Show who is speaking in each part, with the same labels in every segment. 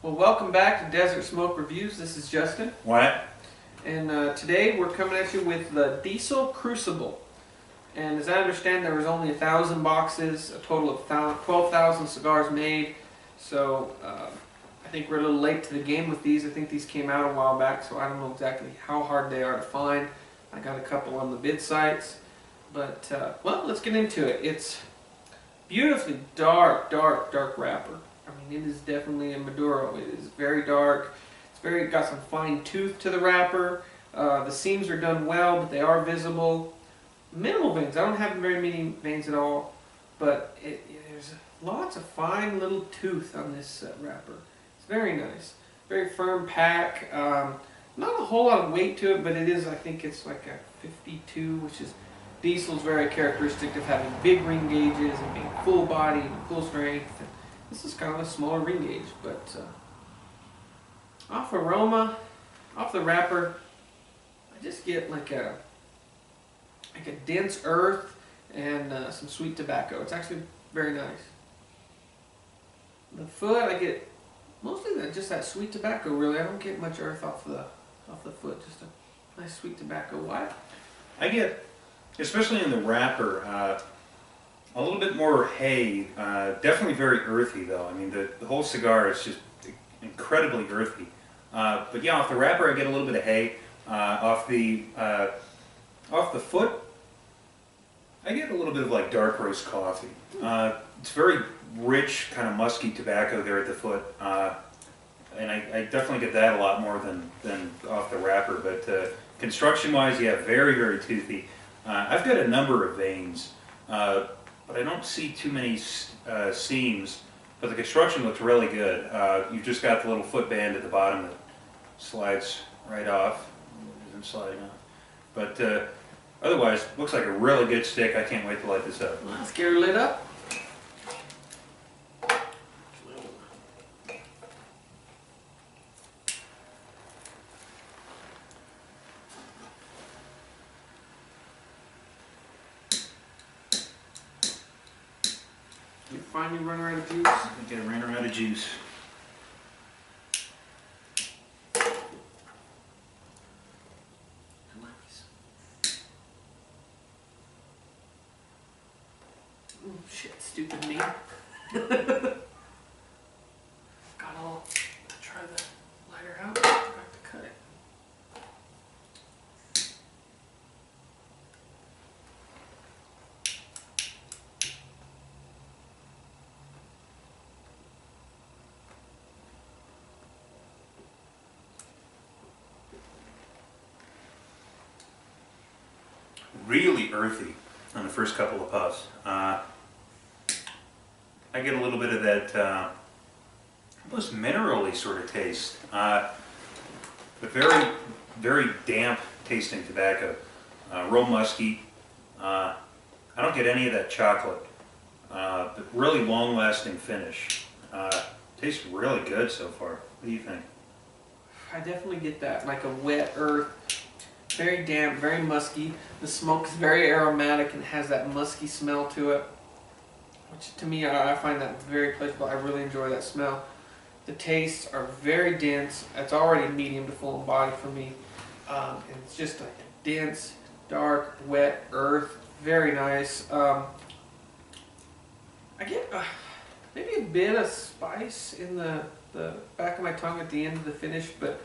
Speaker 1: Well, welcome back to Desert Smoke Reviews. This is Justin.
Speaker 2: What?
Speaker 1: And today we're coming at you with the Diesel Crucible. And as I understand, there was only 1,000 boxes, a total of 12,000 cigars made. So I think we're a little late to the game with these. I think these came out a while back, so I don't know exactly how hard they are to find. I got a couple on the bid sites. But, well, let's get into it. It's beautifully dark wrapper. I mean, it is definitely a Maduro. It is very dark. It's got some fine tooth to the wrapper. The seams are done well, but they are visible. Minimal veins. I don't have very many veins at all, but there's lots of fine little tooth on this wrapper. It's very nice. Very firm pack. Not a whole lot of weight to it, but it is, I think it's like a 52, which is Diesel's very characteristic of having big ring gauges and being full body and full strength. And this is kind of a smaller ring gauge, but off aroma, off the wrapper, I just get like a dense earth and some sweet tobacco. It's actually very nice. The foot, I get mostly just that sweet tobacco. Really, I don't get much earth off the foot. Just a nice sweet tobacco. What?
Speaker 2: I get, especially in the wrapper, a little bit more hay. Definitely very earthy, though. I mean, the whole cigar is just incredibly earthy. But yeah, off the wrapper, I get a little bit of hay. Off the foot, I get a little bit of like dark roast coffee. It's very rich, kind of musky tobacco there at the foot, and I definitely get that a lot more than off the wrapper. But construction-wise, yeah, very toothy. I've got a number of veins, but I don't see too many seams. But the construction looks really good. You've just got the little foot band at the bottom that slides right off. It isn't sliding off. But otherwise, looks like a really good stick. I can't wait to light this up.
Speaker 1: Let's get her lit up. You finally run out of juice?
Speaker 2: I think I ran her out of juice.
Speaker 1: Oh shit, stupid me. Got all, try the lighter out, forgot to cut it.
Speaker 2: Really earthy on the first couple of puffs. I get a little bit of that almost minerally sort of taste, but very damp tasting tobacco. Real musky. I don't get any of that chocolate, but really long lasting finish. Tastes really good so far. What do you think?
Speaker 1: I definitely get that, like a wet earth. Very damp, very musky. The smoke is very aromatic and has that musky smell to it, which to me, I find that very pleasurable. I really enjoy that smell. The tastes are very dense. It's already medium to full body for me. And it's just like a dense, dark, wet earth. Very nice. I get maybe a bit of spice in the back of my tongue at the end of the finish, but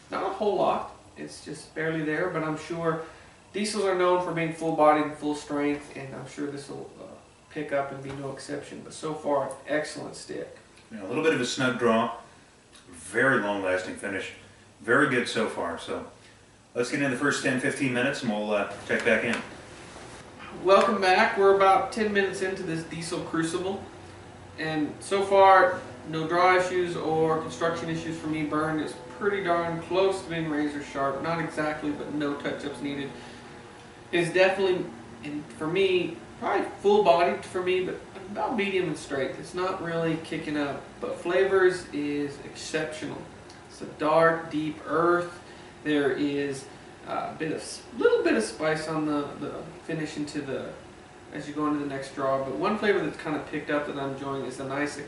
Speaker 1: not a whole lot. It's just barely there, but I'm sure Diesels are known for being full-bodied and full strength, and I'm sure this will pick up and be no exception. But so far, excellent stick.
Speaker 2: Yeah, a little bit of a snug draw, very long-lasting finish, very good so far. So let's get in the first 10-15 minutes, and we'll check back in.
Speaker 1: Welcome back. We're about 10 minutes into this Diesel Crucible, and so far, no draw issues or construction issues for me. Burn is pretty darn close to being razor sharp. Not exactly, but no touch-ups needed. It's definitely, and for me, probably full-bodied for me, but about medium and straight. It's not really kicking up, but flavors is exceptional. It's a dark, deep earth. There is a little bit of spice on the finish as you go into the next draw. But one flavor that's kind of picked up that I'm enjoying is the nice,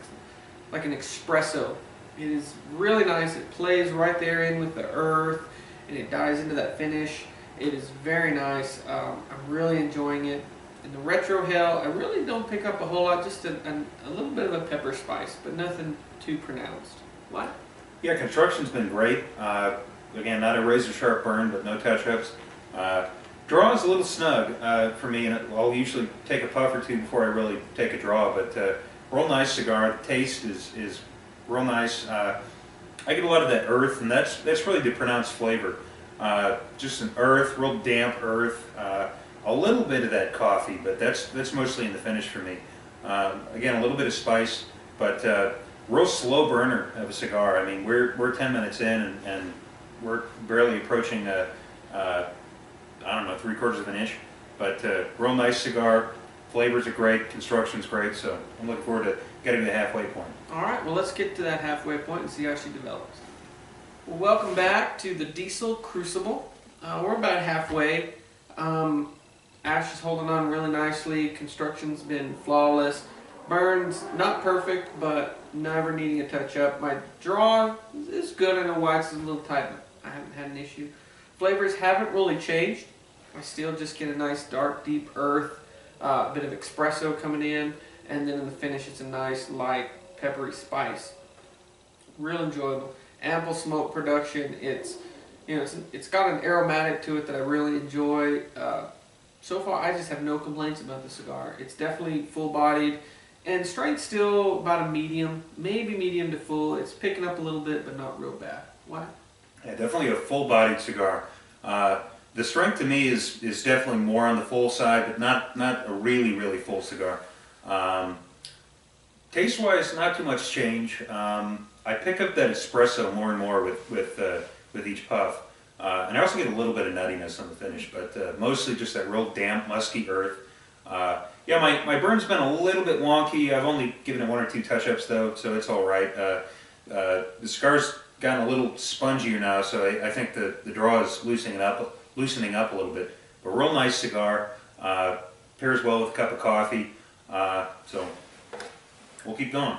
Speaker 1: like an espresso It is really nice. It plays right there in with the earth, and it dies into that finish. It is very nice. I'm really enjoying it. In the retro hell, I really don't pick up a whole lot, just a little bit of a pepper spice, but nothing too pronounced. What?
Speaker 2: Yeah, construction's been great. Again, not a razor sharp burn, but no touch-ups. Draw is a little snug for me, and I'll usually take a puff or two before I really take a draw, but real nice cigar. The taste is real nice. I get a lot of that earth, and that's really the pronounced flavor. Just an earth, real damp earth. A little bit of that coffee, but that's mostly in the finish for me. Again, a little bit of spice, but real slow burner of a cigar. I mean, we're 10 minutes in, and we're barely approaching I don't know, 3/4 of an inch. But real nice cigar. Flavors are great. Construction's great. So I'm looking forward to getting to the halfway point.
Speaker 1: All right, well, let's get to that halfway point and see how she develops. Well, welcome back to the Diesel Crucible. We're about halfway. Ash is holding on really nicely. Construction's been flawless. Burns, not perfect, but never needing a touch-up. My draw is good. I know White's is a little tight, but I haven't had an issue. Flavors haven't really changed. I still just get a nice dark, deep earth, a bit of espresso coming in, and then in the finish it's a nice, light, peppery spice. Real enjoyable. Ample smoke production. It's got an aromatic to it that I really enjoy. So far, I just have no complaints about the cigar. It's definitely full-bodied, and strength still about a medium, maybe medium to full. It's picking up a little bit, but not real bad. Why?
Speaker 2: Yeah, definitely a full-bodied cigar. The strength to me is definitely more on the full side, but not a really full cigar. Taste-wise, not too much change. I pick up that espresso more and more with each puff. And I also get a little bit of nuttiness on the finish, but mostly just that real damp, musky earth. Yeah, my burn's been a little bit wonky. I've only given it 1 or 2 touch-ups though, so it's all right. The cigar's gotten a little spongier now, so I think the draw is loosening up a little bit. But real nice cigar. Pairs well with a cup of coffee. So we'll keep going.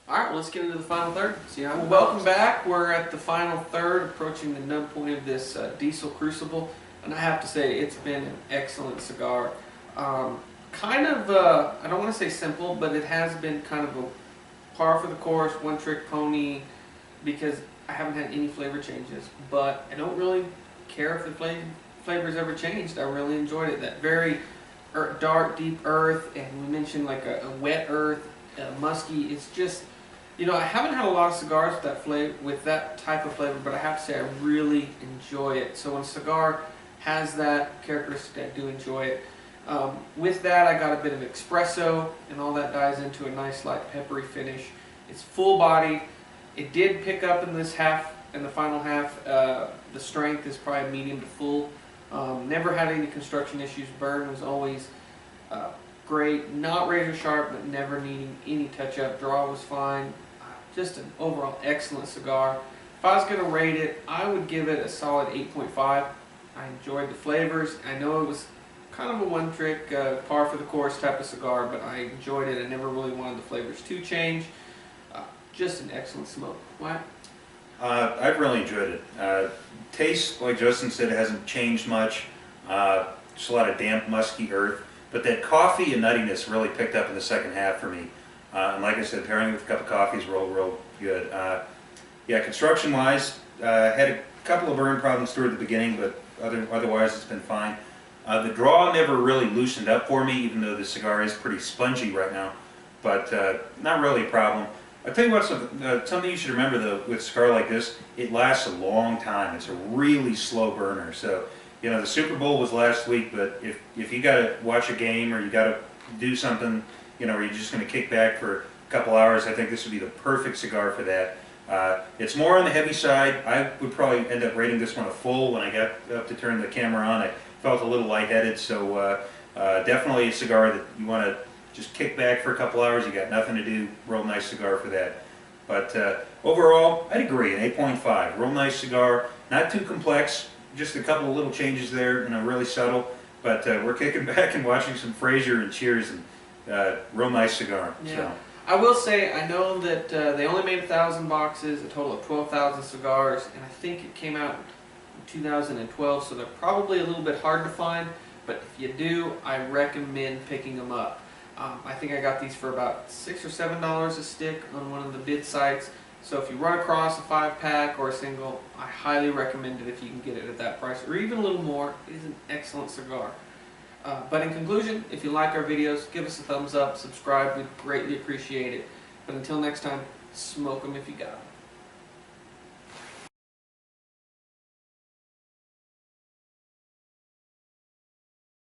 Speaker 1: All right, well, let's get into the final third. See how welcome back. We're at the final third, approaching the nub point of this Diesel Crucible, and I have to say it's been an excellent cigar. Kind of, I don't want to say simple, but it has been kind of a par for the course, one-trick pony, because I haven't had any flavor changes. But I don't really care if the flavor's ever changed. I really enjoyed it. That very dark, deep earth, and we mentioned like a wet earth, musky. It's just, I haven't had a lot of cigars with that flavor, with that type of flavor, but I have to say I really enjoy it. So when a cigar has that characteristic, I do enjoy it. With that, I got a bit of espresso, and all that dies into a nice light peppery finish. It's full body. It did pick up in this half, in the final half. The strength is probably medium to full. Never had any construction issues. Burn was always great. Not razor sharp, but never needing any touch-up. Draw was fine. Just an overall excellent cigar. If I was going to rate it, I would give it a solid 8.5. I enjoyed the flavors. I know it was kind of a one-trick, par for the course type of cigar, but I enjoyed it. I never really wanted the flavors to change. Just an excellent smoke. Why?
Speaker 2: I've really enjoyed it. Taste, like Justin said, it hasn't changed much. Just a lot of damp, musky earth. But that coffee and nuttiness really picked up in the second half for me. And like I said, pairing it with a cup of coffee is real good. Yeah, construction-wise, had a couple of burn problems toward the beginning, but otherwise it's been fine. The draw never really loosened up for me, even though the cigar is pretty spongy right now. But not really a problem. I'll tell you what, something you should remember though, with a cigar like this, it lasts a long time. It's a really slow burner. So, the Super Bowl was last week, but if you got to watch a game or you got to do something, or you're just going to kick back for a couple hours, I think this would be the perfect cigar for that. It's more on the heavy side. I would probably end up rating this one a full. When I got up to turn the camera on, I felt a little lightheaded. So definitely a cigar that you want to just kick back for a couple hours. You got nothing to do. Real nice cigar for that. But overall, I'd agree, an 8.5. Real nice cigar. Not too complex. Just a couple of little changes there, really subtle. But we're kicking back and watching some Frazier and Cheers, and real nice cigar.
Speaker 1: Yeah.
Speaker 2: So.
Speaker 1: I will say, I know that they only made 1,000 boxes, a total of 12,000 cigars, and I think it came out in 2012, so they're probably a little bit hard to find, but if you do, I recommend picking them up. I think I got these for about $6 or $7 a stick on one of the bid sites, so if you run across a 5-pack or a single, I highly recommend it if you can get it at that price, or even a little more. It is an excellent cigar. But in conclusion, if you like our videos, give us a thumbs up, subscribe, we'd greatly appreciate it. But until next time, smoke them if you got 'em.